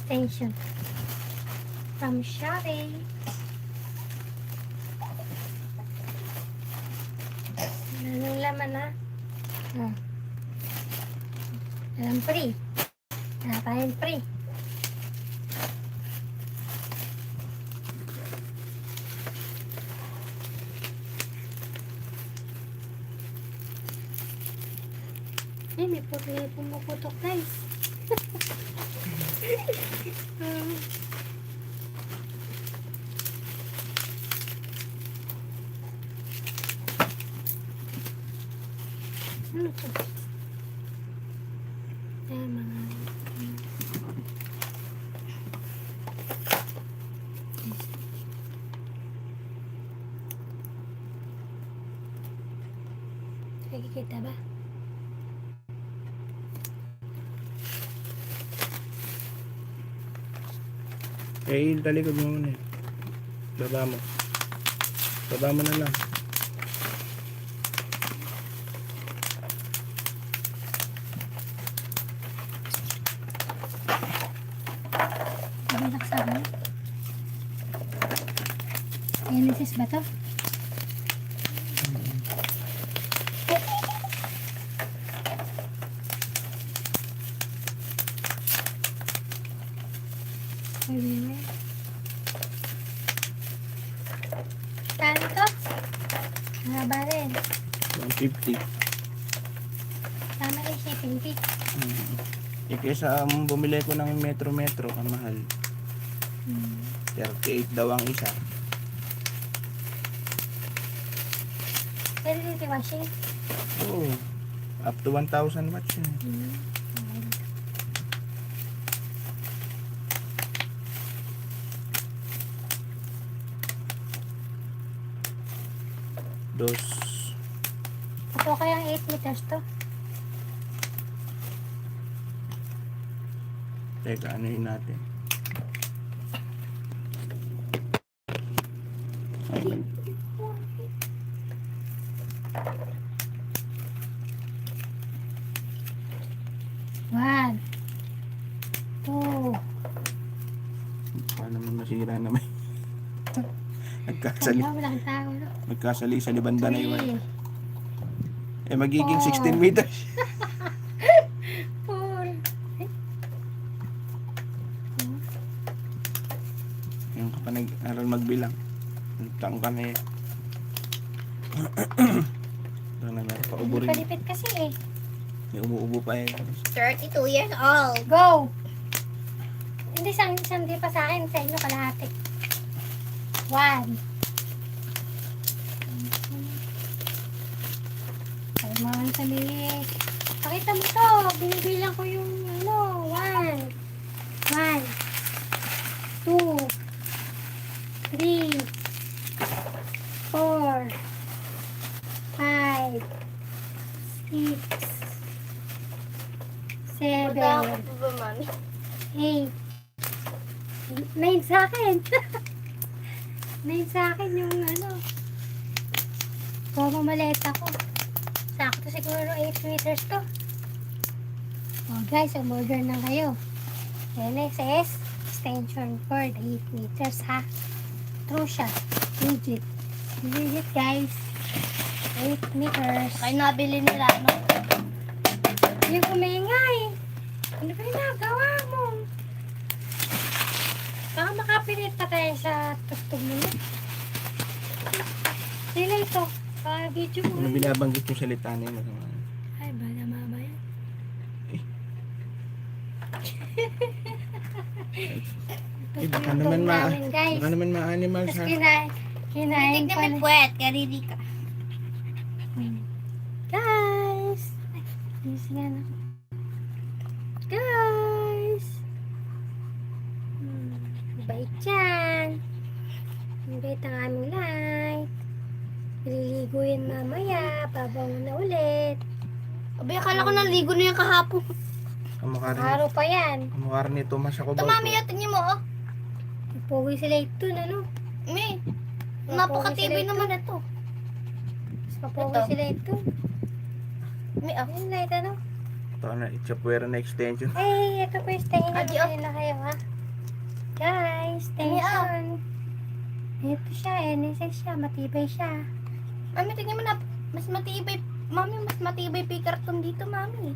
extension from Shopee. Anong laman na? Oh. Alam free. Nakain free. Ay, may pumuputok guys. Ano to? Ay, mga... Nakikita ba? Eh, talikod mo muna eh. Baba mo. Baba mo na lang. Nabinaksan mo? Genesis ba to? Wait. Saan to? Mahaba rin. 150. Tama yung shipping fee. Eh, kesa bumili ko ng metro, ang mahal. 38 daw ang isa. Pwede dito washing? Oo. Up to 1,000 watts yun. Dos. Ito kayang 8 meters to. Teka, anuhin natin. One. Two. Paano naman masira naman. Nagkasali. Walang tao, no? Nagkasali sa libanda na yun. Three. Eh, magiging 16 Four. meters. 4. Yung ka pa nag-aral magbilang. Taong kami. Ito na meron pa ubo rin. Palipit kasi eh. May umuubo pa eh. 32 years old. Go! Hindi, hindi pa sa akin. Sa inyo kalahati. 1. Ay, mga sabihin. Pakita mo to. Binibilang ko yung ano. 1. 1. 2. 3. 4. 5. 6. 7. Magkakapo ba, mami? 8. 9 sa akin. 9 sa akin yung ano. Kung maleta ko. Sakto siguro 8 meters to. Oh guys, umorder na kayo. NSS extension cord 8 meters ha. True siya. Legit. Legit guys. 8 meters. Kayo nabili nila, no? Yung kumingay. Ano ba yung nagawa mo? Baka makapilit pa tayo sa tugtog mo. Sila ito. Video mo. Ano binabanggit yung salita na yun? Ay, bala mama yan. Eh, baka naman ma-animal Tapos sa... kinain Hindi pa kami puwet, karili ka. Guys! Ayos nga na. Guys! Bait yan. Bait ang aming light. Nililigo yan mamaya. Babangon na ulit. Abay, akala ko naligo na yung kahapon. Araw pa yan. Kamukha rin ni Tomas ako Ito, mami, tingin mo, oh. Puwi sila ito na no. May, napaka-TV naman ito. Puwi Ito. sila ito. May, oh. Ayun light ano. Ito na, itchapuera na extension. Ay, ito po yung stay na Adi, oh. kayo ha. Guys, tension. Ito siya, NSX siya, matibay siya. Mami, tingnan mo na. Mas matibay. Mami, mas matibay pa yung karton dito, mami.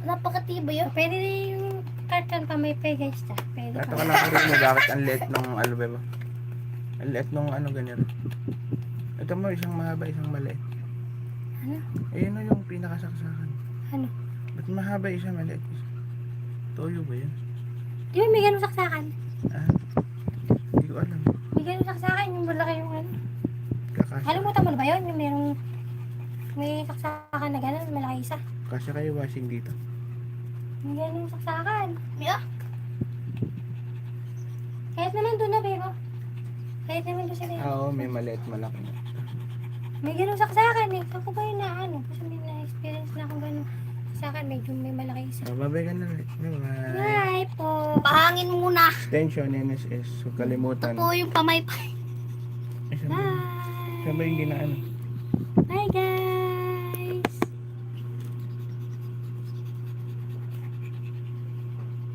Napakatibay So, oh. pwede na yung carton pa may pay guys ta. Pwede Ito pa. ka nakaroon mo bakit ang liit nung albe mo. Ang liit nung ano ganyan. Ito mo isang mahaba, isang maliit. Ano? Ayun na yung pinakasaksakan. Ano? Ba't mahaba isa maliit isa? Toyo ba yun? Di ba may ganun saksakan? Ah, hindi ko alam. May ganun saksakan yung malaki yung ano. Kakasya. Alimutan mo na ba yun? Yung merong may saksakan na ganun, malaki isa. Kasya kayo washing dito. May ganun saksakan. Mami, ah. Kahit naman doon na, bebo. Kahit naman doon sa bebo. Oo, may maliit malaki. May ganun saksakan eh. Ako ba yun na ano? Kasi may na-experience na akong ganun saksakan. Medyo may malaki isa. So, babay ka na rin. Bye. Bye po. Pahangin muna. Extension, NSS. Huwag kalimutan. Ito po yung pamaypay. Ay, Bye. Saan ba yung ginaano? Bye guys.